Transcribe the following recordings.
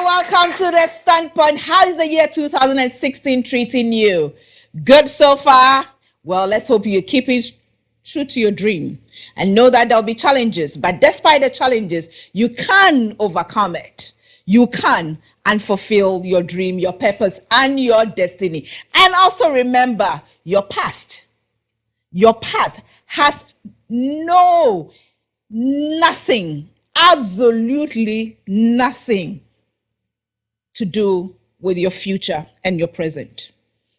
Welcome to the Standpoint. How is the year 2016 treating you? Good so far? Well, let's hope you're keeping true to your dream and know that there'll be challenges, but despite the challenges, you can overcome it. You can and fulfill your dream, your purpose, and your destiny. And also remember, your past has nothing, absolutely nothing to do with your future and your present.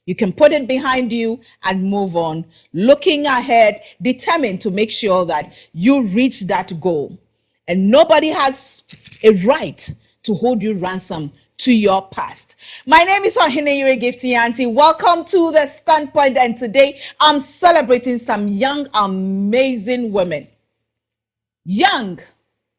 You can put it behind you and move on, looking ahead, determined to make sure that you reach that goal. And nobody has a right to hold you ransom to your past. My name is Gifty Auntie. Welcome to the Standpoint, and today I'm celebrating some young, amazing women. Young,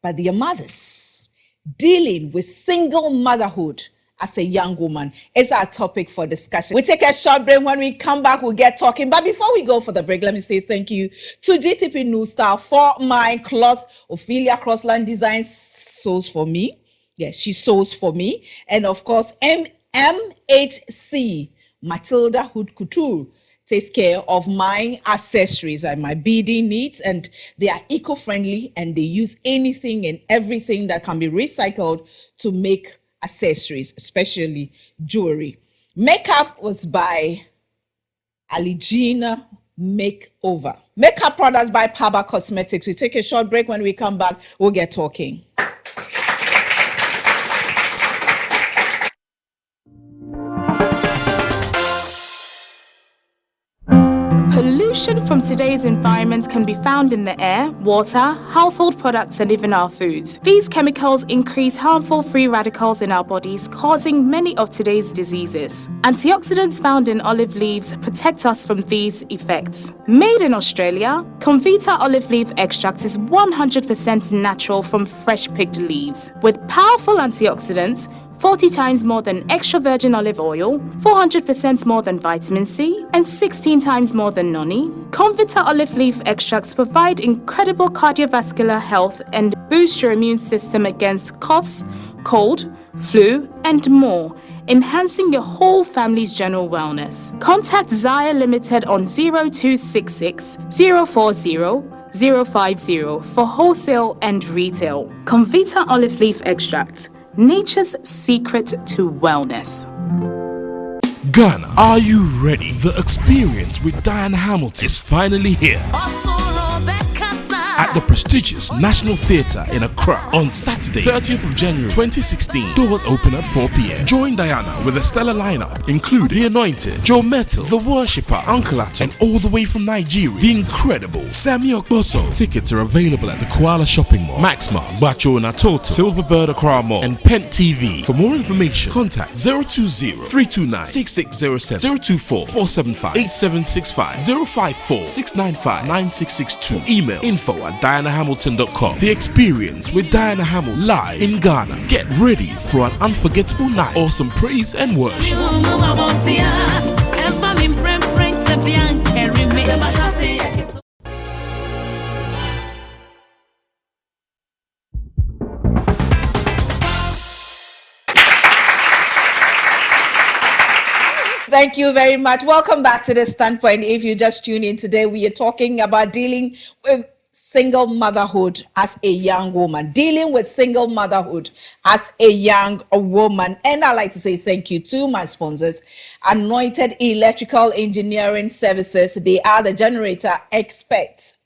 but they are mothers, dealing with single motherhood as a young woman is our topic for discussion. We take a short break. When we come back, we'll get talking. But before we go for the break, let me say thank you to GTP New Style for my cloth. Ophelia Crossland Designs sews for me. Yes, she sews for me. And of course, MHC, Matilda Hood Couture, takes care of my accessories and my beading needs, and they are eco-friendly and they use anything and everything that can be recycled to make accessories, especially jewelry. Makeup was by Aligina Makeover. Makeup products by Paba Cosmetics. We take a short break. When we come back, we'll get talking. Pollution from today's environment can be found in the air, water, household products, and even our foods. These chemicals increase harmful free radicals in our bodies, causing many of today's diseases. Antioxidants found in olive leaves protect us from these effects. Made in Australia, Comvita olive leaf extract is 100% natural from fresh picked leaves. With powerful antioxidants, 40 times more than extra virgin olive oil, 400% more than vitamin C, and 16 times more than noni. Comvita olive leaf extracts provide incredible cardiovascular health and boost your immune system against coughs, cold, flu, and more, enhancing your whole family's general wellness. Contact Zaya Limited on 0266 040 050 for wholesale and retail. Comvita olive leaf extract, nature's secret to wellness. Ghana, are you ready? The experience with Diana Hamilton is finally here. At the prestigious National Theatre in Accra on Saturday, 30th of January 2016. Doors open at 4 p.m. Join Diana with a stellar lineup including The Anointed, Joe Metal, The Worshipper, Uncle Ato, and all the way from Nigeria, the incredible Sammy Okboso. Tickets are available at the Koala Shopping Mall, Maxmart, Bacho Natot, Silverbird Accra Mall, and Pent TV. For more information, contact 020-329-6607, 024-475-8765, 054-695-9662. Email info@dianahamilton.com. The experience with Diana Hamilton live in Ghana. Get ready for an unforgettable night, awesome praise and worship. Thank you very much. Welcome back to the Standpoint. If you just tune in today, we are talking about dealing with single motherhood as a young woman. Dealing with single motherhood as a young woman. And I'd like to say thank you to my sponsors, Anointed Electrical Engineering Services. They are the generator experts.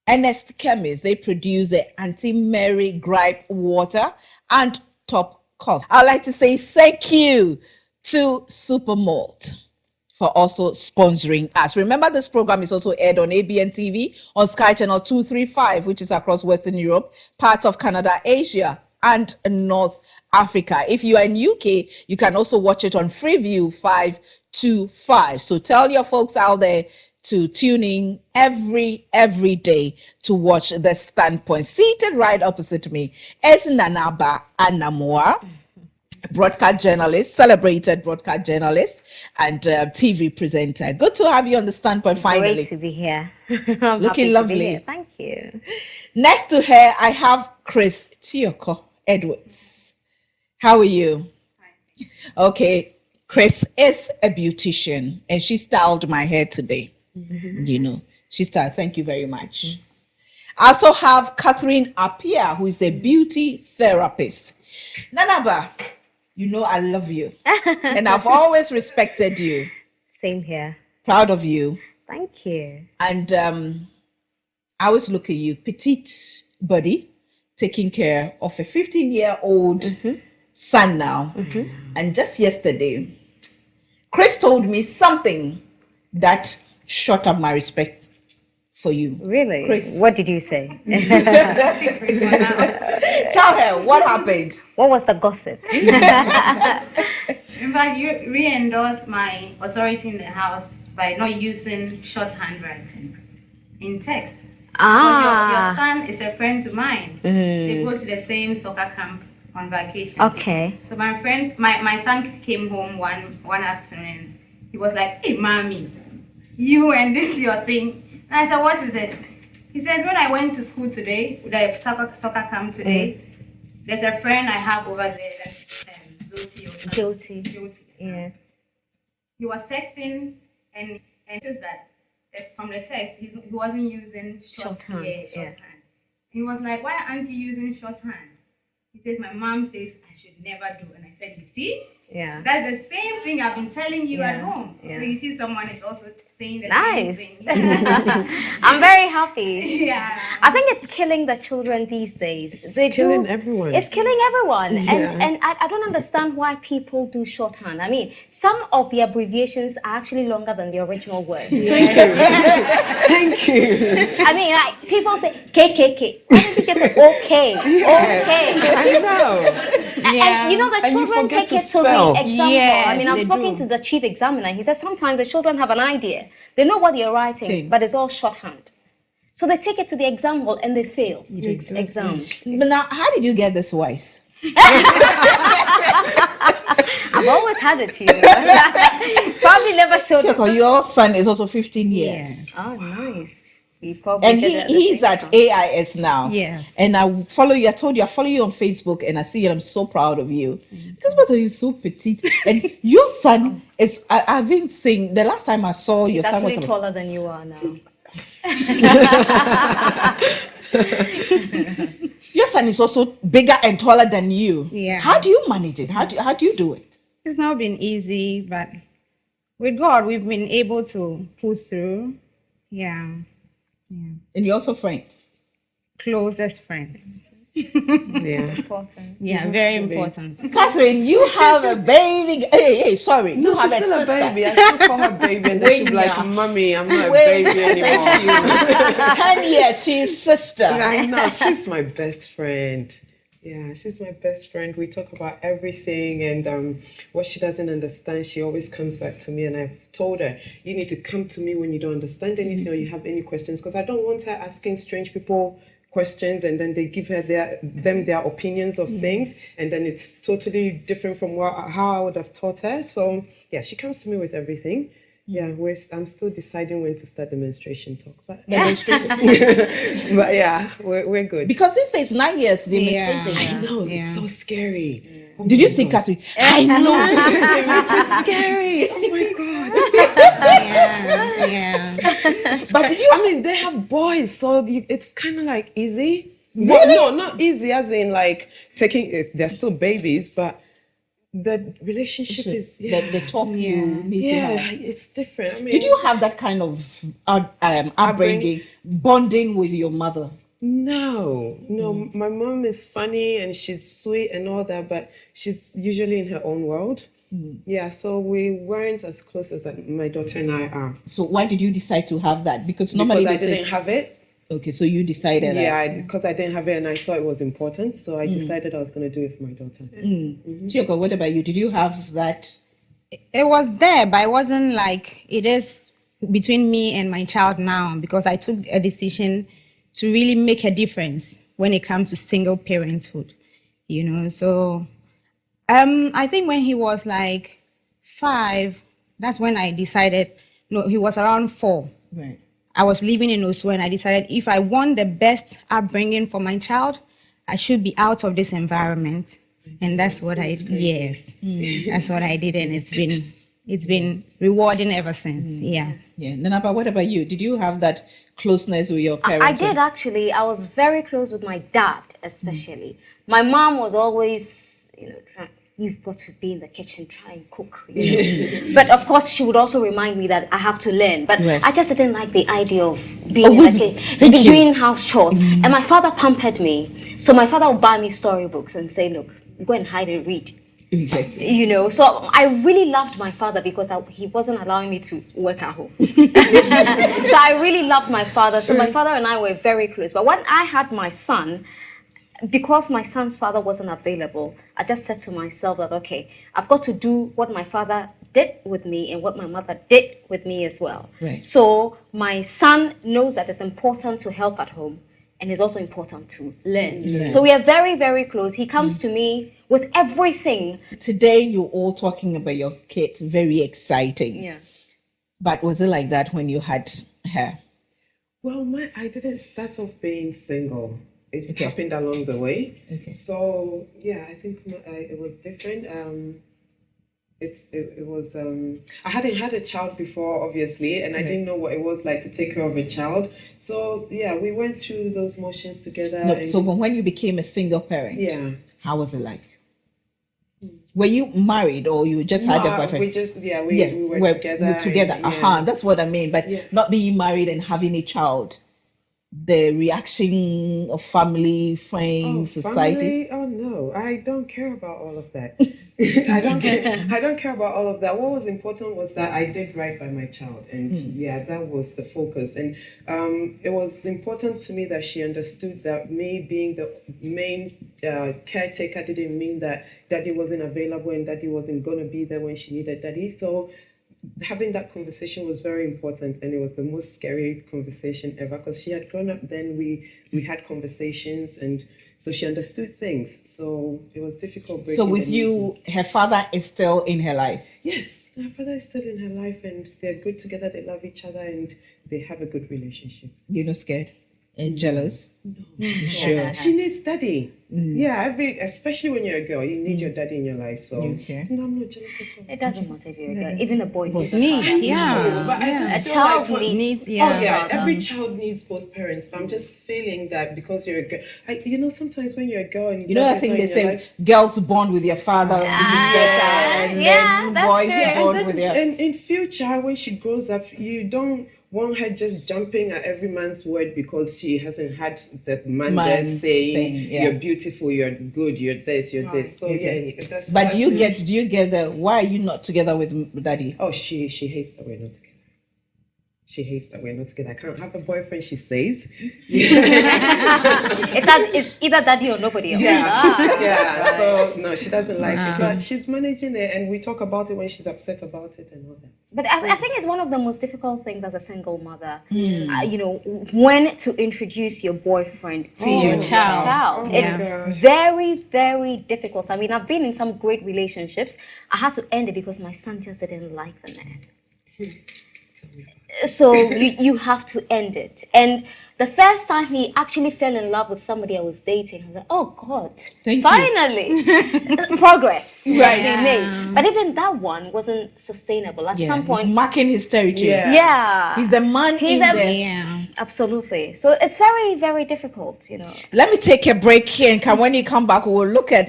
Ernest Chemist, they produce the anti-Mary gripe water and top cough. I'd like to say thank you to Supermalt for also sponsoring us. Remember, this program is also aired on ABN TV, on Sky Channel 235, which is across Western Europe, parts of Canada, Asia, and North Africa. If you are in UK, you can also watch it on Freeview 525. So tell your folks out there to tune in every day to watch The Standpoint. Seated right opposite me is Nanaba Anamoa, broadcast journalist, celebrated broadcast journalist, and TV presenter. Good to have you on The Standpoint finally. Great to be here. Looking lovely. Thank Thank you. Next to her, I have Chris Tioko Edwards. How are you? Okay, Chris is a beautician and she styled my hair today. You know, she styled. Thank you very much. I also have Catherine Apia, who is a beauty therapist. Nanaba, you know I love you and I've always respected you. Same here. Proud of you. Thank you. And I always look at you, petite body, taking care of a 15-year-old son now. And just yesterday, Chris told me something that shut up my respect for you. Really? Chris. What did you say? Tell her what happened. What was the gossip? In fact, you re-endorsed my authority in the house by not using short handwriting in text. Your son is a friend to mine. They go to the same soccer camp on vacation. Okay. So my son came home one afternoon. He was like, "Hey, mommy, you and this your thing." And I said, "What is it?" He says, "When I went to school today, the soccer camp today, there's a friend I have over there that's Zoti or something." Guilty. Yeah. He was texting and says that from the text he wasn't using shorthand. He was like, "Why aren't you using shorthand?" He said, "My mom says I should never do." And I said, "You see? Yeah. That's the same thing I've been telling you at home." Yeah. So you see someone is also saying the Nice. same thing. I'm very happy. Yeah. I think it's killing the children these days. It's killing everyone. It's killing everyone. Yeah. And I don't understand why people do shorthand. I mean, some of the abbreviations are actually longer than the original words. Thank you. I mean, like, people say KKK. Why don't you just say okay? Okay. I know. And you know, the And you children forget take to it to the spell. exam Yes, hall. I mean, I've they spoken do. to the chief examiner. He says sometimes the children have an idea. They know what they're writing, Same. but it's all shorthand. So they take it to the exam hall and they fail exams. But now, how did you get this wise? I've always had it to you. Probably never showed it. Tioko, your son is also 15 years. Oh, nice. We probably And did it at the he's same at time. AIS now. Yes. And I follow you. I told you I follow you on Facebook and I see you and I'm so proud of you. Because both of you so petite. And your son is, I've been seeing, the last time I saw your He's son was actually taller than you are now. your son is also bigger and taller than you. Yeah. How do you manage it? How do you do it? It's not been easy, but with God, we've been able to push through. Yeah. And you're also friends. Closest friends. Yeah. Important. Yeah, very important. Catherine, you have a baby. Hey, sorry. No, you she's have a still a sister. baby. I still call her baby, and then she'll be like, Wait, "Mommy, I'm not a Wait, baby anymore." thank you. 10 years, she's sister. I know, she's my best friend. Yeah, she's my best friend. We talk about everything, and what she doesn't understand, she always comes back to me. And I've told her, you need to come to me when you don't understand anything or you have any questions, because I don't want her asking strange people questions and then they give her their opinions of things, and then it's totally different from how I would have taught her. So yeah, she comes to me with everything. Yeah, I'm still deciding when to start the menstruation talk. But but yeah, we're good. Because these days, 9 years, they Yeah. menstruating. I know, Yeah. it's so scary. Did you see Catherine? I know. It's scary. Oh my God. Yeah. But did you? I mean, they have boys, so it's kind of like easy. Really? Well, no, not easy as in like they're still babies, but the relationship is, the talk you need to have. it's different. I mean, Did you have that kind of upbringing, bonding with your mother? No, my mom is funny and she's sweet and all that, but she's usually in her own world. Yeah, so we weren't as close as my daughter and I are. So why did you decide to have that? Because normally Because they I say, didn't have it. okay, so you decided that. Yeah, because I didn't have it and I thought it was important, so I decided I was going to do it for my daughter. Tioko, what about you? Did you have that? It was there, but it wasn't like it is between me and my child now, because I took a decision to really make a difference when it comes to single parenthood, So I think when he was like 5, that's when I decided, no, he was around 4. Right. I was living in Oslo, and I decided if I want the best upbringing for my child, I should be out of this environment. And that's what I did. Yes. That's what I did, and it's been rewarding ever since. Yeah. Nanaba, what about you? Did you have that closeness with your parents? I did actually. I was very close with my dad, especially. My mom was always, trying, you've got to be in the kitchen, try and cook. But of course, she would also remind me that I have to learn. But I just didn't like the idea of being in the kitchen, doing house chores. And my father pampered me. So my father would buy me storybooks and say, look, go and hide and read. So I really loved my father because he wasn't allowing me to work at home. So I really loved my father. So my father and I were very close. But when I had my son, because my son's father wasn't available, I just said to myself that, okay, I've got to do what my father did with me and what my mother did with me as well. So my son knows that it's important to help at home, and it's also important to learn. So we are very, very close. He comes to me with everything. Today, you're all talking about your kids. Very exciting. Yeah. But was it like that when you had her? Well, I didn't start off being single. It happened along the way. So yeah, I think it was different. It was I hadn't had a child before, obviously, and I didn't know what it was like to take care of a child. So yeah, we went through those motions together. So when you became a single parent, how was it like? Were you married or you just had a boyfriend? We were together. That's what I mean. But not being married and having a child. The reaction of family, friends, society. Oh no, I don't care about all of that. I don't care about all of that. What was important was that I did right by my child, and that was the focus. And it was important to me that she understood that me being the main caretaker didn't mean that daddy wasn't available and daddy wasn't going to be there when she needed daddy. So having that conversation was very important, and it was the most scary conversation ever because she had grown up then. We had conversations, and so she understood things. So it was difficult. So with you, her father is still in her life? Yes, her father is still in her life, and they're good together. They love each other, and they have a good relationship. You're not scared and jealous? No. Sure. She needs daddy. Yeah, especially when you're a girl, you need your daddy in your life. So no, I'm not jealous at all. It doesn't matter if you're a girl. Even a boy needs But I just a feel child like needs. Every child needs both parents. But I'm just feeling that because you're a girl, sometimes when you're a girl and I think they say girls bond with your father better, and then boys bond with your. And in future, when she grows up, you don't want her just jumping at every man's word because she hasn't had the man there saying you're beautiful, you're good, you're this, you're this. So But do you get the why are you not together with daddy? Oh, she hates that we're not together. She hates that we're not together. I can't have a boyfriend, she says. It's either daddy or nobody else. So no, she doesn't like it, but she's managing it, and we talk about it when she's upset about it and all that. But I think it's one of the most difficult things as a single mother, when to introduce your boyfriend to your child. It's very, very difficult. I mean, I've been in some great relationships. I had to end it because my son just didn't like the man. So you have to end it. And the first time he actually fell in love with somebody I was dating, I was like, oh God, finally, progress being made. But even that one wasn't sustainable. At some point, he's marking his territory. He's the man in there. Absolutely. So it's very, very difficult, Let me take a break here, and when you come back, we'll look at,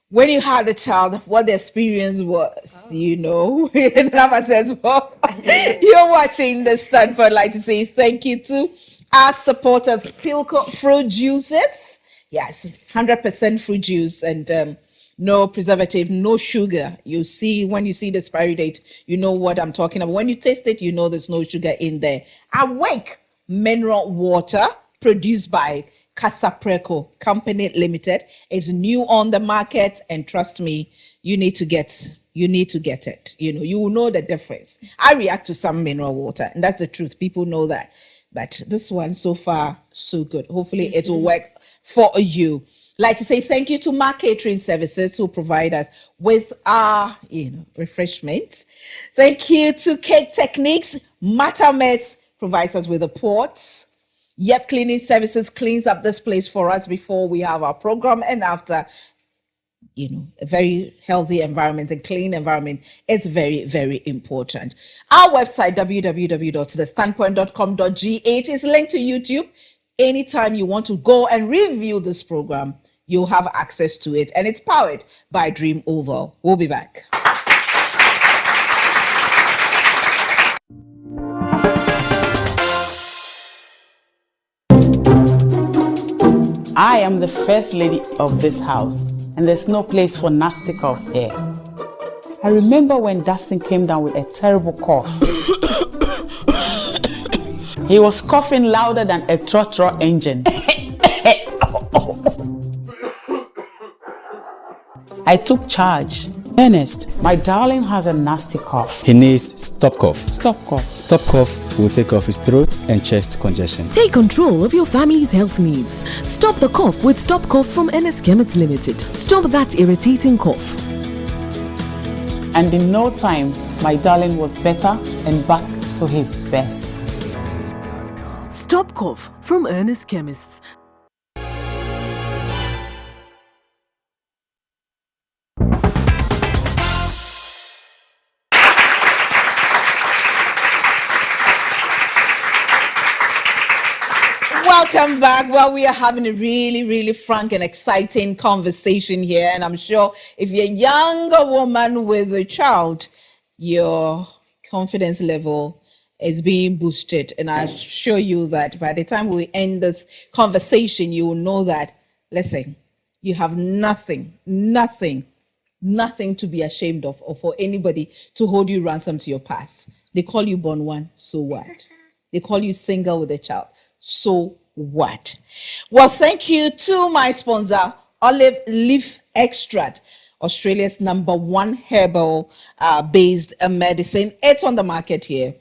when you had the child, what the experience was, And Lava says, well, you're watching the Stanford. I'd like to say thank you to our supporters, Pilco Fruit Juices. Yes, 100% fruit juice and no preservative, no sugar. You see, when you see the expiry date, you know what I'm talking about. When you taste it, you know there's no sugar in there. Awake mineral water produced by Casapreco Company Limited is new on the market, and trust me, you need to get it. You will know the difference. I react to some mineral water, and that's the truth. People know that. But this one, so far, so good. Hopefully, it will work for you. Like to say thank you to Mark Catering Services who provide us with our, refreshments. Thank you to Cake Techniques, Matames provides us with the ports. Yep Cleaning Services cleans up this place for us before we have our program and after. A very healthy environment and clean environment is very, very important. Our website, www.thestandpoint.com.gh, is linked to YouTube. Anytime you want to go and review this program, you'll have access to it. And it's powered by Dream Oval. We'll be back. I am the first lady of this house, and there's no place for nasty coughs here. I remember when Dustin came down with a terrible cough. He was coughing louder than a trotro engine. I took charge. Ernest, my darling has a nasty cough. He needs Stop Cough. Stop cough. Stop Cough will take off his throat and chest congestion. Take control of your family's health needs. Stop the cough with Stop Cough from NS Chemist Limited. Stop that irritating cough. And in no time, my darling was better and back to his best. Stop Cough from Ernest Chemists. Welcome back. Well, we are having a really, really frank and exciting conversation here. And I'm sure if you're a younger woman with a child, your confidence level is being boosted. And I assure you that by the time we end this conversation, you will know that, listen, you have nothing to be ashamed of or for anybody to hold you ransom to your past. They call you born one, so what? They call you single with a child, so what? Well, thank you to my sponsor, Olive Leaf Extract, Australia's #1 herbal based medicine. It's on the market here.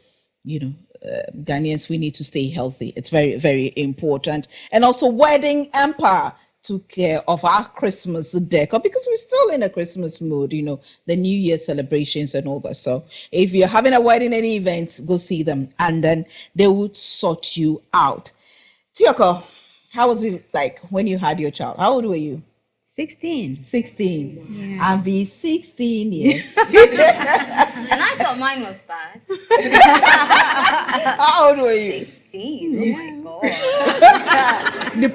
Ghanaians, we need to stay healthy. It's very, very important. And also Wedding Empire took care of our Christmas decor because we're still in a Christmas mood, the New Year celebrations and all that. So if you're having a wedding, any event, go see them and then they would sort you out. Tioko, how was it like when you had your child? How old were you? 16. 16. Yeah. I'll be 16 years. And I thought mine was bad. How old were you? 16. Oh my God. The You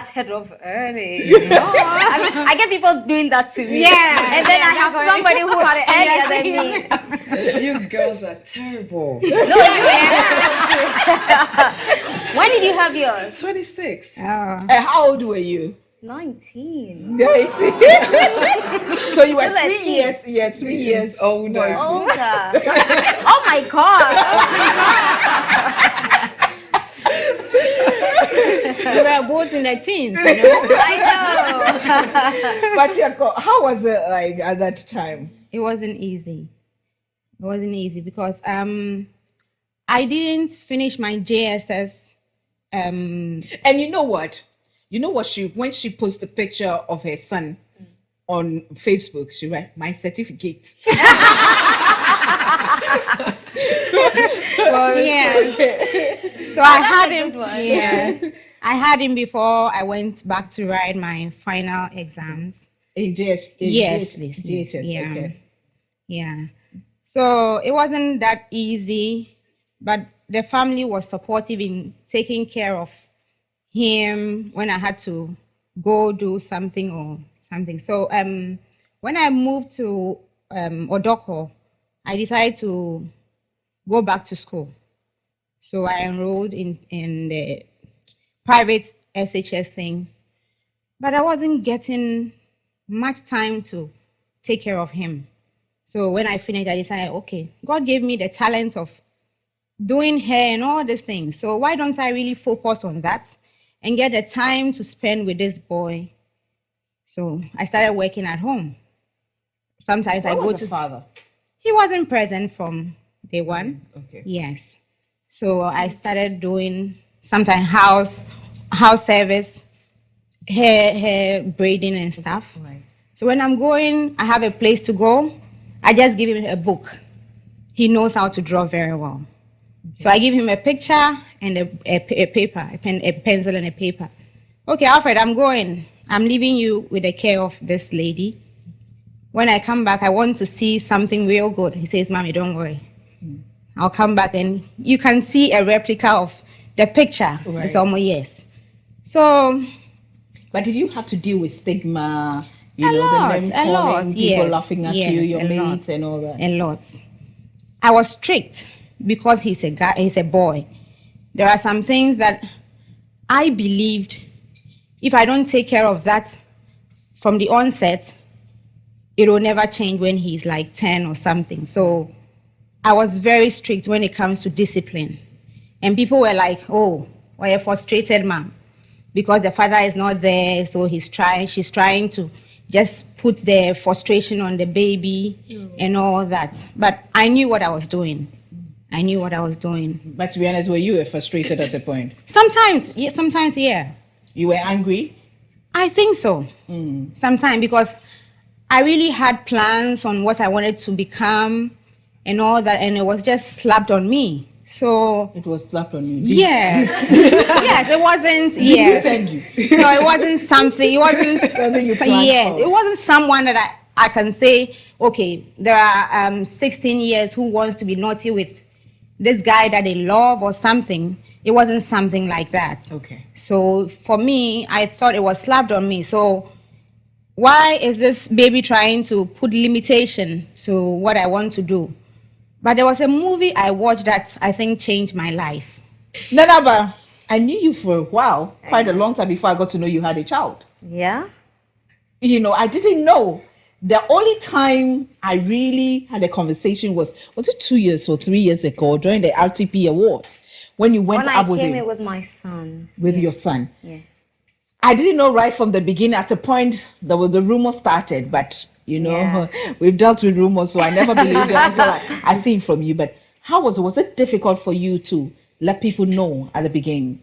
started off early. I get people doing that to me. Yeah. And then I have somebody who had it earlier than me. You girls are terrible. No, you When did you have yours? 26. How old were you? 19. 18. So you were 3 13. years. Yeah, 3 years older. Older. Oh my God. We were both in the teens, I know. But Tioko, how was it like at that time? It wasn't easy. It wasn't easy because I didn't finish my JSS. And you know what? When she posted a picture of her son on Facebook, she wrote, "My certificate." Yes. So I had him. Yes. I had him before I went back to write my final exams. In JS, Yes, JHS, please. Yeah. okay. Yeah. So it wasn't that easy, but the family was supportive in taking care of him when I had to go do something or something. So when I moved to Odoko, I decided to go back to school. So I enrolled in the private SHS thing, but I wasn't getting much time to take care of him. So when I finished, I decided, okay, God gave me the talent of doing hair and all these things. So why don't I really focus on that and get the time to spend with this boy? So I started working at home. Sometimes I go to father. He wasn't present from day one. Okay. Yes. So I started doing sometimes house service, hair braiding and stuff. Right. So when I'm going, I have a place to go. I just give him a book. He knows how to draw very well. So I give him a picture and a paper, a pencil and a paper. Okay, Alfred, I'm going. I'm leaving you with the care of this lady. When I come back, I want to see something real good. He says, Mommy, don't worry. I'll come back and you can see a replica of the picture. Right. It's almost, yes. So. But did you have to deal with stigma? A lot, people yes, laughing at you, your mates and all that? A lot. I was strict because he's a guy, he's a boy. There are some things that I believed if I don't take care of that from the onset, it will never change when he's like 10 or something. So I was very strict when it comes to discipline. And people were like, oh, what a frustrated mom. Because the father is not there, so she's trying to just put the frustration on the baby and all that. But I knew what I was doing. But to be honest, were you frustrated at a point? Sometimes, yeah. You were angry? I think so. Sometimes, because I really had plans on what I wanted to become and all that, and it was just slapped on me. So it was slapped on you. Yes. Yes, it wasn't. Yes. No, it wasn't something. It wasn't. It wasn't someone that I can say, okay, there are 16 years who wants to be naughty with this guy that they love or something. It wasn't something like that. Okay. So for me, I thought it was slapped on me. So why is this baby trying to put limitation to what I want to do? But there was a movie I watched that I think changed my life. Nanaba, I knew you for a while, quite a long time before I got to know you had a child. Yeah. You know, I didn't know. The only time I really had a conversation was it 2 years or 3 years ago during the RTP award when you went up with him. When I came in with my son. With your son. Yeah. I didn't know right from the beginning. At a point, the rumor started, but you know, we've dealt with rumors, so I never believed it until I see it from you. But how was it? Was it difficult for you to let people know at the beginning?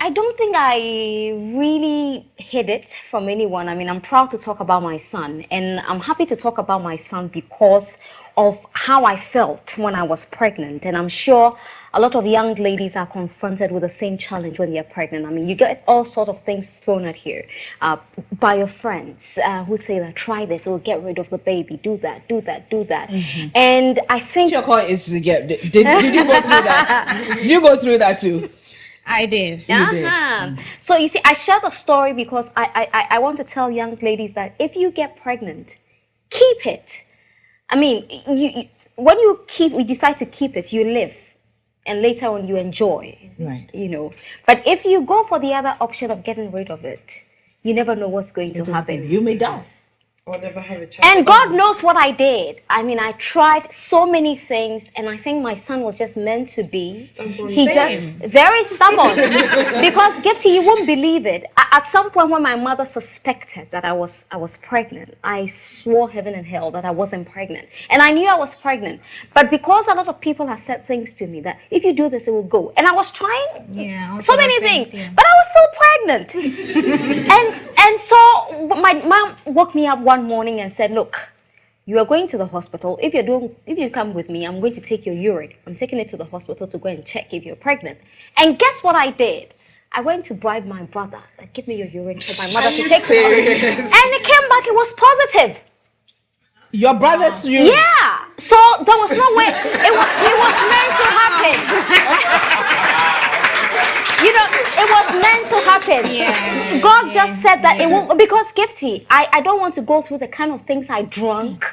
I don't think I really hid it from anyone. I mean, I'm proud to talk about my son, and I'm happy to talk about my son because of how I felt when I was pregnant. And I'm sure a lot of young ladies are confronted with the same challenge when they're pregnant. I mean, you get all sorts of things thrown at you by your friends who say that try this or get rid of the baby, do that. Mm-hmm. And I think your call is to get. Did you go through that? You go through that too. I did. You did. So you see, I share the story because I want to tell young ladies that if you get pregnant, keep it. I mean, when you decide to keep it, you live. And later on, you enjoy, right? You know. But if you go for the other option of getting rid of it, you never know what's going to happen. You may die. Or never have a child. And God knows what I did. I mean, I tried so many things, and I think my son was just meant to be. Very stubborn. Because Gifty, you won't believe it. At some point, when my mother suspected that I was pregnant, I swore heaven and hell that I wasn't pregnant, and I knew I was pregnant. But because a lot of people have said things to me that if you do this, it will go, and I was trying so many things, but I was still pregnant. and so my mom woke me up one morning and said, look, you are going to the hospital. If you come with me, I'm going to take your urine. I'm taking it to the hospital to go and check if you're pregnant. And guess what I did? I went to bribe my brother and give me your urine for my mother to take to the hospital. And it came back, it was positive. Your brother's urine? Yeah. So there was no way. It was meant to happen. You know, it was meant to happen. Yeah. God just said that it won't, because Gifty, I don't want to go through the kind of things I drank,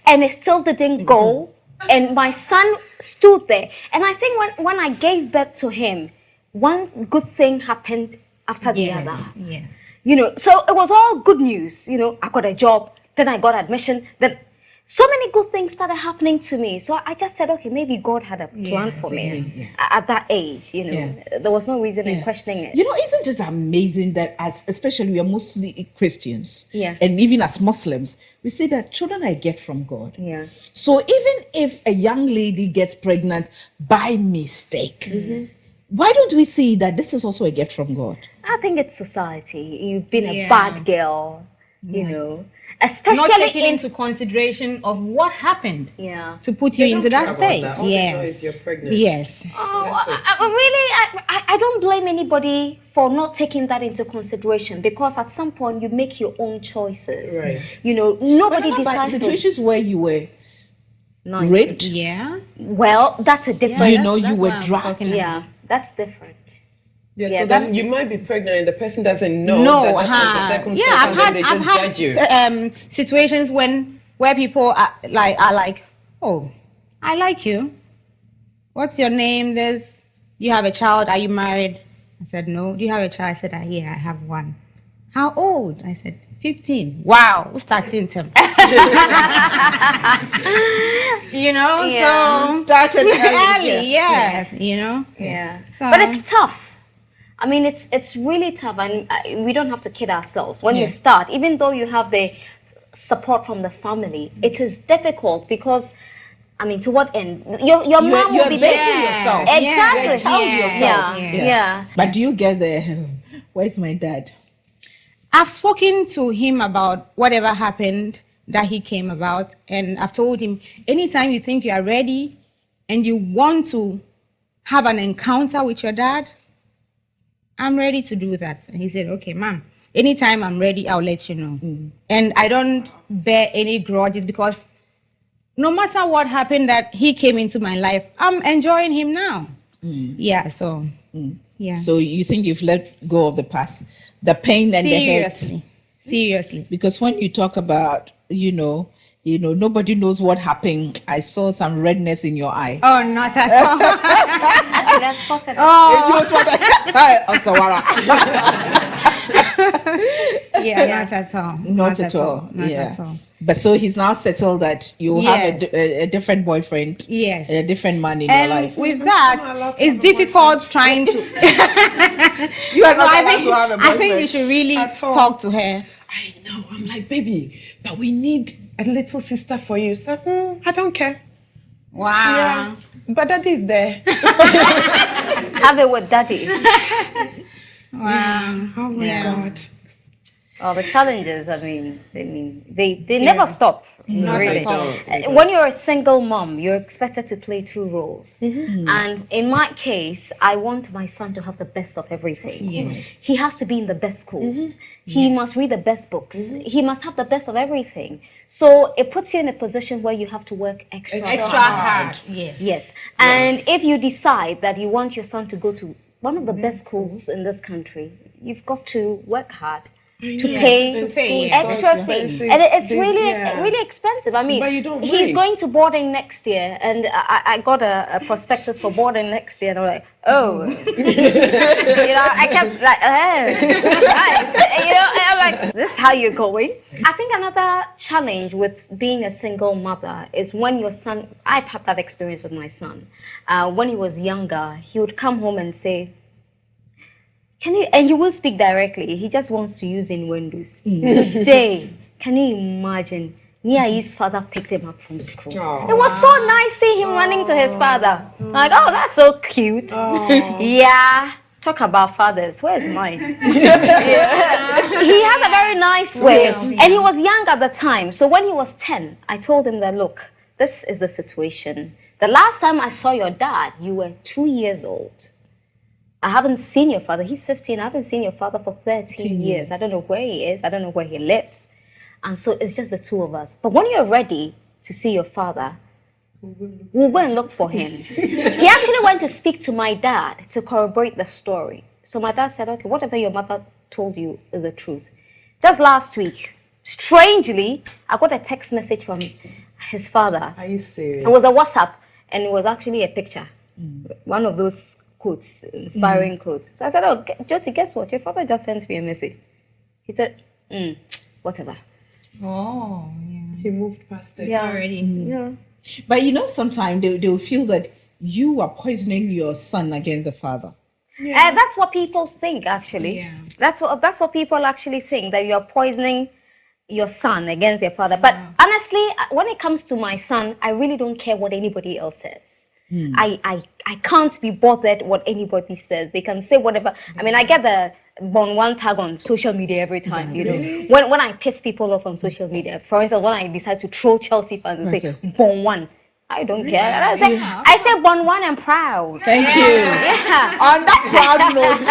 and it still didn't go. And my son stood there. And I think when I gave birth to him, one good thing happened after the other. Yes. You know, so it was all good news. You know, I got a job, then I got admission, then so many good things started happening to me. So I just said, okay, maybe God had a plan for me at that age. You know, there was no reason in questioning it. You know, isn't it amazing that especially we are mostly Christians, and even as Muslims, we say that children are a gift from God. Yeah. So even if a young lady gets pregnant by mistake, why don't we see that this is also a gift from God? I think it's society. You've been a bad girl, you know. especially not taking into consideration of what happened to put you into that state. All they know is you're pregnant. Yes. I don't blame anybody for not taking that into consideration, because at some point you make your own choices. Right. You know, nobody decides. Situations where you were Not raped. Yeah. Well, that's a different. You know, you were dragged. Yeah, that's different. Yeah, so then you might be pregnant and the person doesn't know that that's what the circumstance, yeah, and then they just judge you. Situations where people are like, oh, I like you. What's your name? Do you have a child? Are you married? I said, no. Do you have a child? I said, yeah, I have one. How old? I said, 15. Wow, who's starting to? You know, so started early, yes, you know. Yeah. So, But it's tough. I mean, it's really tough, and we don't have to kid ourselves. When you start, even though you have the support from the family, it is difficult because, I mean, to what end? Your mom will be baby yourself. Exactly. You're a child yourself. Yeah. But do you get there? Where's my dad? I've spoken to him about whatever happened that he came about, and I've told him, anytime you think you are ready and you want to have an encounter with your dad, I'm ready to do that. And he said, okay, ma'am, anytime I'm ready, I'll let you know. And I don't bear any grudges, because no matter what happened that he came into my life, I'm enjoying him now. Yeah, so, yeah. So you think you've let go of the past, the pain and the hurt? Seriously. Because when you talk about, you know, nobody knows what happened. I saw some redness in your eye. Oh, not at all. Actually, I spotted. You spotted. Yeah, not at all. Not at all. Not at all. But so he's now settled that you have a different boyfriend. Yes. A different man in your life. With that, it's difficult trying to. You are not allowed to have a boyfriend. I think you should really talk to her. I know. I'm like, baby, but we need a little sister for you. So, I don't care. Wow. Yeah. But daddy's there. Have it with daddy. Wow. Oh my God. Oh, the challenges, they never stop. Not Really. at all. When you're a single mom, you're expected to play two roles. And in my case, I want my son to have the best of everything. Yes. He has to be in the best schools. He must read the best books. He must have the best of everything. So it puts you in a position where you have to work extra hard. Yes. Yes. And if you decide that you want your son to go to one of the best schools in this country, you've got to work hard to pay extra fees, and it's really expensive. I mean, but you don't he's mind. going to boarding next year, and I got a prospectus for boarding next year, and I'm like, oh, I kept like, nice, and I'm like, this is how you're going. I think another challenge with being a single mother is when your son. I've had that experience with my son. When he was younger, he would come home and say, and he will speak directly. He just wants to use innuendos. Today, can you imagine? Nia's father picked him up from school. Aww. It was so nice seeing him running to his father. Like, oh, that's so cute. Yeah. Talk about fathers. Where's mine? He has a very nice way. And he was young at the time. So when he was 10, I told him that, look, this is the situation. The last time I saw your dad, you were 2 years old. I haven't seen your father. He's 15. I haven't seen your father for 13 years. I don't know where he is. I don't know where he lives. And so it's just the two of us. But when you're ready to see your father, we'll go and look for him. He actually went to speak to my dad to corroborate the story. So my dad said, okay, whatever your mother told you is the truth. Just last week, strangely, I got a text message from his father. Are you serious? It was a WhatsApp, and it was actually a picture. One of those quotes, inspiring quotes. So I said, oh, Jyoti, guess what? Your father just sent me a message. He said, whatever. Oh, yeah. He moved past it. Yeah. Already. Yeah. But sometimes they'll feel that you are poisoning your son against the father. That's what people think, actually. Yeah. That's what people actually think, that you're poisoning your son against their father. But honestly, when it comes to my son, I really don't care what anybody else says. I can't be bothered what anybody says. They can say whatever. I mean, I get born one tag on social media every time, you know. When I piss people off on social media, for instance, when I decide to troll Chelsea fans and say, born one, I don't care. And I say born one and proud. Thank you. Yeah. On that proud note,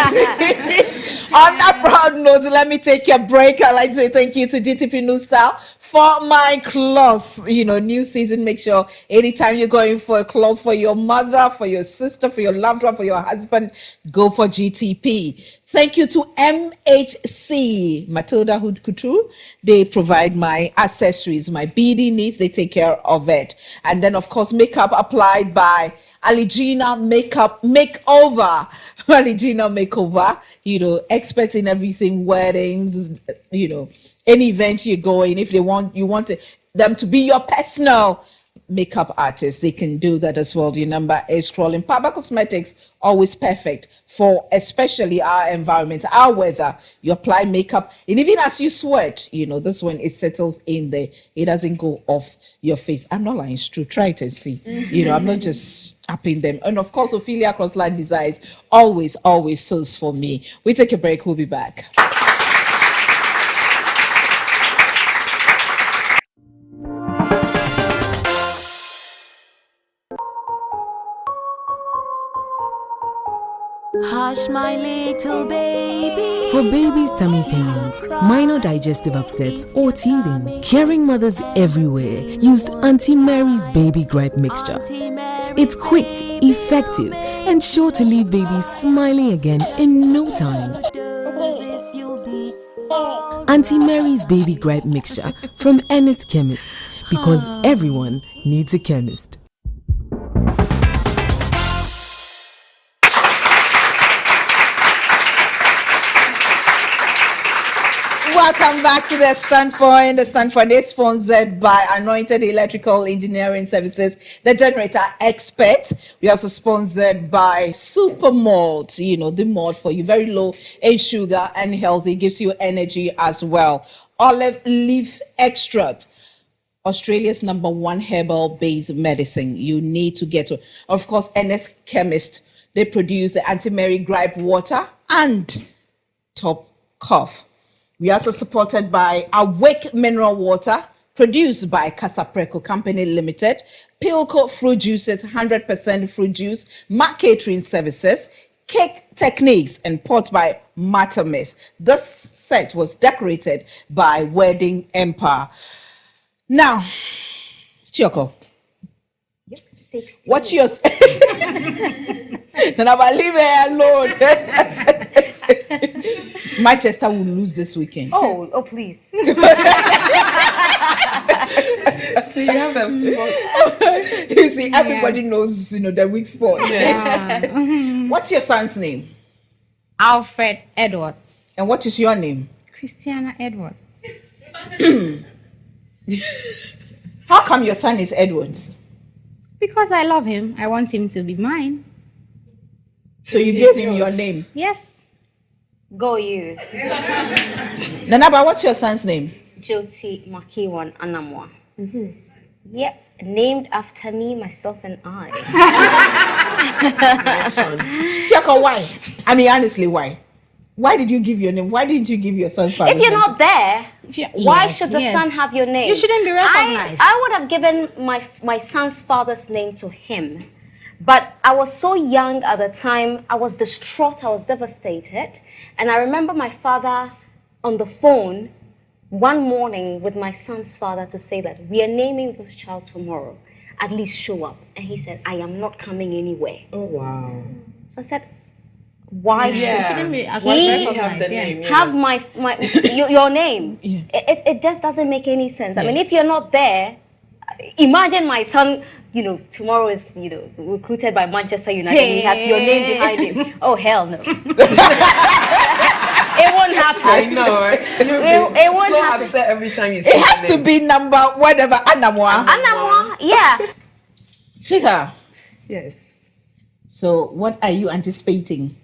on that proud note, let me take a break. I'd like to say thank you to GTP New Style for my clothes. You know, new season, make sure anytime you're going for a cloth for your mother, for your sister, for your loved one, for your husband, go for GTP. Thank you to MHC, Matilda Hood Couture. They provide my accessories, my beading needs, they take care of it. And then, of course, makeup applied by Aligina Makeup Makeover. Aligina Makeover, you know, expert in everything, weddings, you know, any event you're going, if you want them to be your personal makeup artist, they can do that as well. The number is scrolling. Papa Cosmetics, always perfect for especially our environment, our weather. You apply makeup, and even as you sweat, you know, this one, it settles in there. It doesn't go off your face. I'm not lying, it's true. Try it and see. You know, I'm not just upping them. And of course, Ophelia Crossline Designs, always source for me. We take a break. We'll be back. Hush, my little baby. For babies' tummy pains, minor digestive upsets, or teething, caring mothers everywhere use Auntie Mary's Baby Gripe Mixture. It's quick, effective, and sure to leave babies smiling again in no time. Auntie Mary's Baby Gripe Mixture from Ennis Chemist, because everyone needs a chemist. Welcome back to the Standpoint. The Standpoint is sponsored by Anointed Electrical Engineering Services, the generator expert. We also sponsored by Super Malt, you know, the malt for you, very low in sugar and healthy, gives you energy as well. Olive leaf extract, Australia's #1 herbal-based medicine. You need to get to. Of course, NS Chemist, they produce the Anti-Mary Gripe Water and Top Cough. We are also supported by Awake Mineral Water, produced by Casapreco Company Limited, Pilco Fruit Juices, 100% fruit juice, Mac Catering Services, Cake Techniques, and Pot by Matamis. This set was decorated by Wedding Empire. Now, Chioko, what's yours? Then I leave her alone. Manchester will lose this weekend. Oh, please. So you have a spot. You see, everybody knows, you know, the weak spot. Yeah. What's your son's name? Alfred Edwards. And what is your name? Christiana Edwards. How come your son is Edwards? Because I love him. I want him to be mine. So you gave him your name? Yes. Go you. Nanaba, what's your son's name? Jyoti Makiwan Anamwa. Yep, named after me, myself, and I. Chiako, why? I mean, honestly, why? Why did you give your name? Why didn't you give your son's father? If you're not there, why should the son have your name? You shouldn't be recognized. I would have given my son's father's name to him. But I was so young at the time, I was distraught, I was devastated. And I remember my father on the phone one morning with my son's father to say that we are naming this child tomorrow. At least show up. And he said, I am not coming anywhere. Oh, wow. So I said, why should he have the name? Have your name? Yeah. It just doesn't make any sense. I mean, if you're not there, imagine my son, you know, tomorrow is, you know, recruited by Manchester United and he has your name behind him. Oh, hell no. It won't happen. I know, right? It won't so happen. upset every time you say It has to be number whatever, Anamwa. Anamwa, yeah. Chika, Yes. so what are you anticipating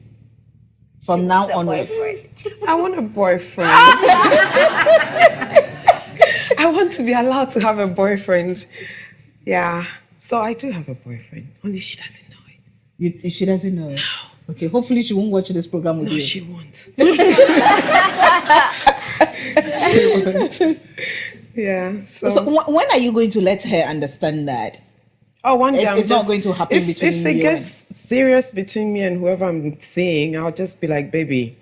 from now onwards? I want a boyfriend. I want to be allowed to have a boyfriend. Yeah. So I do have a boyfriend. Only she doesn't know it. She doesn't know it. Okay, hopefully she won't watch this program with No, you. she won't. Yeah. So when are you going to let her understand that? Oh, one day It's not going to happen between if you it and- gets serious between me and whoever I'm seeing, I'll just be like, baby,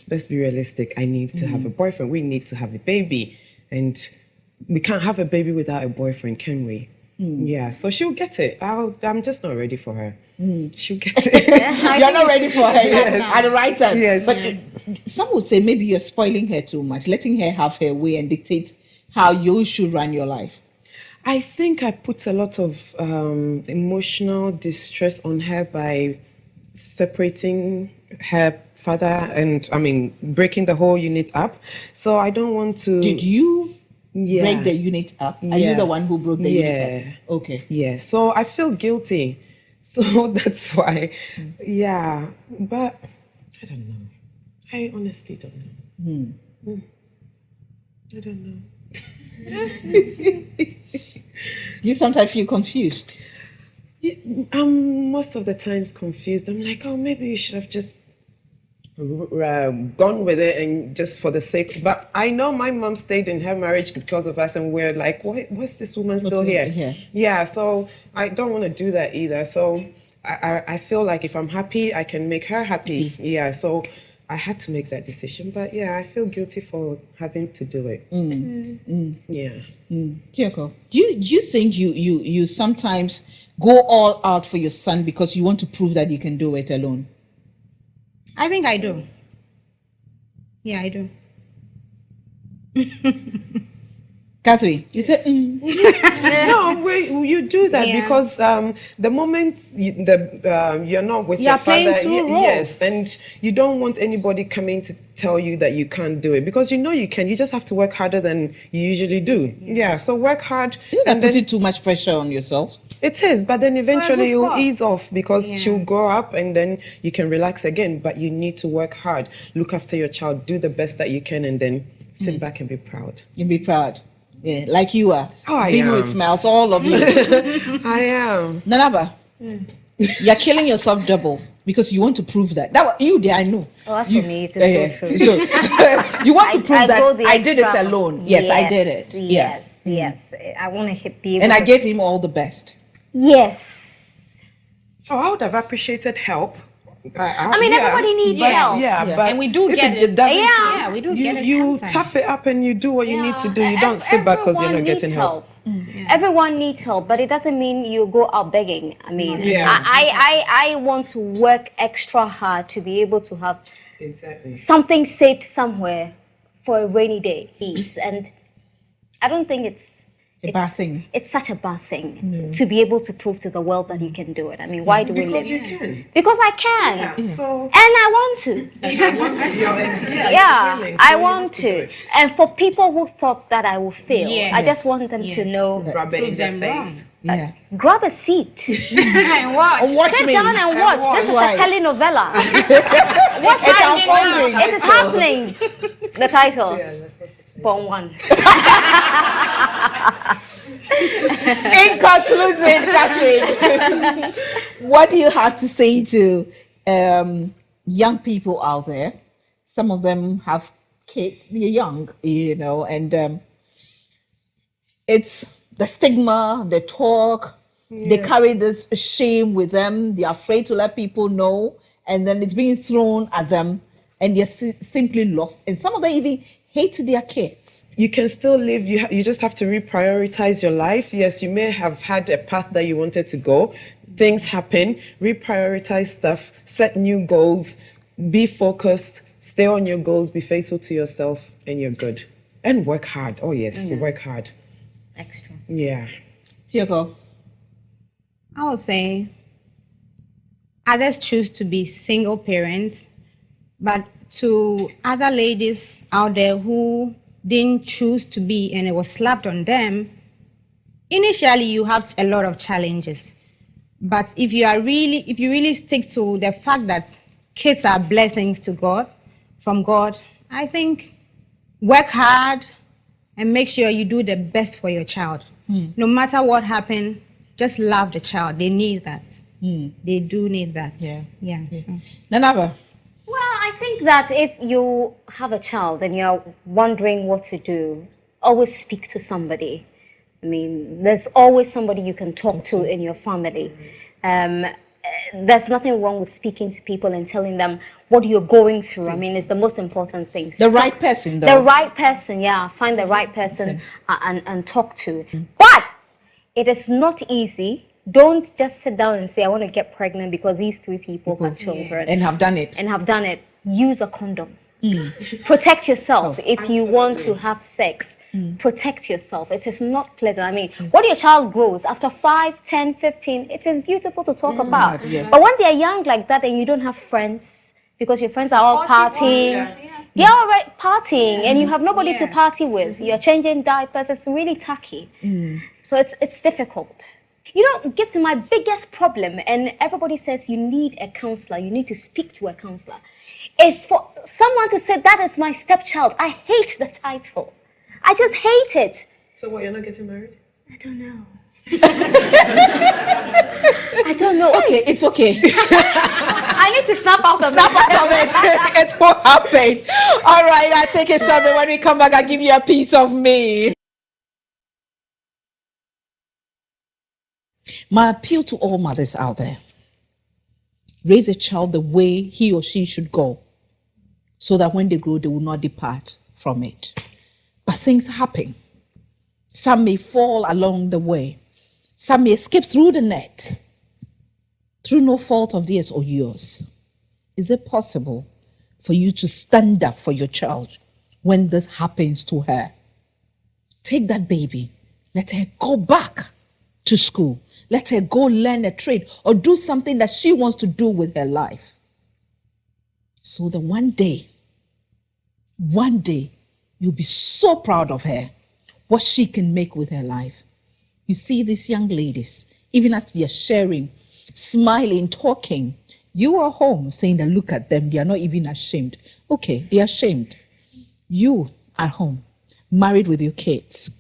let's be realistic. I need to have a boyfriend. We need to have a baby, and we can't have a baby without a boyfriend, can we? Yeah. So she'll get it. I'm just not ready for her. She'll get it. You're not ready for her at the right time. Yes. But some will say maybe you're spoiling her too much, letting her have her way and dictate how you should run your life. I think I put a lot of emotional distress on her by separating her father and, breaking the whole unit up. So I don't want to... Did you Yeah. break the unit up? Are you Yeah. the one who broke the unit up? Okay. Yeah, so I feel guilty. So that's why, yeah. But I don't know. I honestly don't know. I don't know. You sometimes feel confused. I'm most of the times confused. I'm like, oh, maybe you should have just gone with it and just for the sake. But I know my mom stayed in her marriage because of us, and we're like, what's this woman still here? Yeah, so I don't want to do that either. So I feel like if I'm happy, I can make her happy. Yeah, so I had to make that decision. But yeah, I feel guilty for having to do it. Yeah. Tioko, do you think you sometimes go all out for your son because you want to prove that you can do it alone? I think I do. Yeah, I do. Catherine, you said No, you do that Yeah. because the moment you're not with your You're playing father, two roles. yes, and you don't want anybody coming to tell you that you can't do it because you know you can. You just have to work harder than you usually do. Yeah, so work hard. isn't that and then putting too much pressure on yourself? it is, but then eventually good you'll cause. ease off because Yeah. she'll grow up and then you can relax again. But you need to work hard, look after your child, do the best that you can, and then sit back and be proud. You be proud. Yeah, like you are. Oh, I Bimo am. smiles, all of you. I am. Nanaba, you're killing yourself double because you want to prove that. You there, I know. Oh, as You- for me, it is so true. So, you want to prove I go that the I did it extra- alone. Yes, I did it. Yes, yes. I want to be able And I to- gave him all the best. Yes. Oh, I would have appreciated help. I mean, everybody needs but- help. Yeah, Yeah. but And we do if get it. doesn't Yeah. come, Yeah, we do you, get it You sometimes. tough it up and you do what you need to do. You don't sit back because you're not Everyone getting needs help. Everyone needs help, but it doesn't mean you go out begging. I mean, Yeah. I want to work extra hard to be able to have Exactly. something saved somewhere for a rainy day. And I don't think it's A bad thing. It's such a bad thing to be able to prove to the world that you can do it. I mean, why do we live? Because you can. Because I can. Yeah. So And I want to. Yeah, willing, I so you want have to to. do it. And for people who thought that I would fail, Yes. I just want them to know, rub it in their them wrong. face. Yeah. grab a seat. And watch. Watch Sit me. down and watch. This is Why? a telenovela. What's It's happening? unfolding. It is happening. The title. Born one. In conclusion, Catherine, what do you have to say to young people out there? Some of them have kids, they're young, and it's the stigma, the talk, they carry this shame with them, they're afraid to let people know, and then it's being thrown at them, and they're simply lost. And some of them even hate their kids. You can still live, you just have to reprioritize your life. Yes, you may have had a path that you wanted to go. Things happen, reprioritize stuff, set new goals, be focused, stay on your goals, be faithful to yourself, and you're good. And work hard. Oh yes, work hard. Extra. Yeah. Tioko, I would say others choose to be single parents, but to other ladies out there who didn't choose to be and it was slapped on them, initially you have a lot of challenges. But if you really stick to the fact that kids are blessings to God, from God, I think work hard and make sure you do the best for your child. No matter what happened, just love the child. They need that. They do need that. Yeah. So. Nanaba. Well, I think that if you have a child and you're wondering what to do, always speak to somebody. I mean, there's always somebody you can talk to in your family. There's nothing wrong with speaking to people and telling them what you're going through. I mean, it's the most important thing. The right person, though. The right person, yeah. Find the right person and talk to. But it is not easy. Don't just sit down and say, I want to get pregnant because these 3 people have children. And have done it. Use a condom. Protect yourself if you want to have sex. Protect yourself. It is not pleasant. I mean, when your child grows, after 5, 10, 15, it is beautiful to talk about. But when they're young like that and you don't have friends, because your friends are all partying, they're all right partying, and you have nobody to party with. You're changing diapers. It's really tacky. So it's difficult. You know, Gifty, my biggest problem, and everybody says you need a counselor, you need to speak to a counselor, is for someone to say, that is my stepchild. I hate the title. I just hate it. So what, you're not getting married? I don't know. I don't know. Okay, it's okay. I need to snap out of it. Snap out of it. It won't happen. All right, I'll take a shot, but when we come back, I'll give you a piece of me. My appeal to all mothers out there: raise a child the way he or she should go, so that when they grow, they will not depart from it. But things happen. Some may fall along the way. Some may escape through the net, through no fault of theirs or yours. Is it possible for you to stand up for your child when this happens to her? Take that baby. Let her go back to school. Let her go learn a trade or do something that she wants to do with her life. So that one day, you'll be so proud of her, what she can make with her life. You see these young ladies, even as they're sharing, smiling, talking, you are home saying that look at them, they are not even ashamed. Okay, they are ashamed. You at home, married with your kids.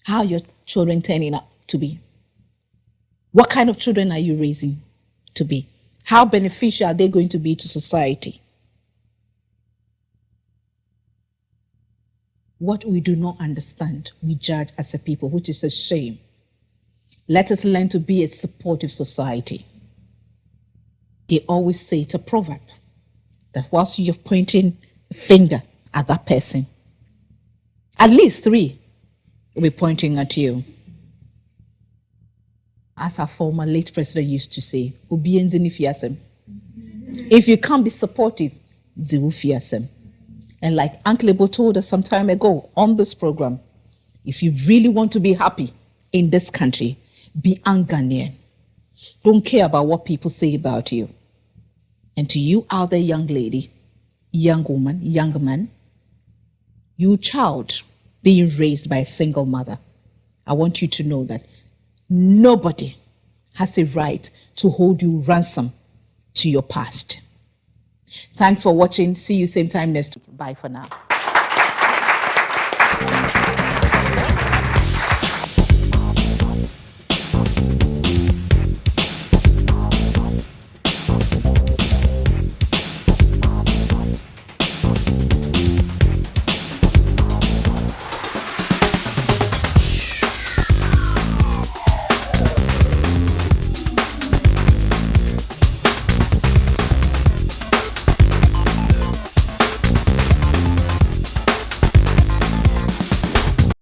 How are your children turning out to be? What kind of children are you raising to be? How beneficial are they going to be to society? What we do not understand, we judge as a people, which is a shame. Let us learn to be a supportive society. They always say, it's a proverb, that whilst you're pointing a finger at that person, at least 3 will be pointing at you. As our former late president used to say, if you can't be supportive, ziwufiasem. And like Uncle Ebo told us some time ago on this program, if you really want to be happy in this country, be Ghanaian. Don't care about what people say about you. And to you out there, young lady, young woman, young man, you child being raised by a single mother, I want you to know that nobody has a right to hold you ransom to your past. Thanks for watching. See you same time next week. Bye for now.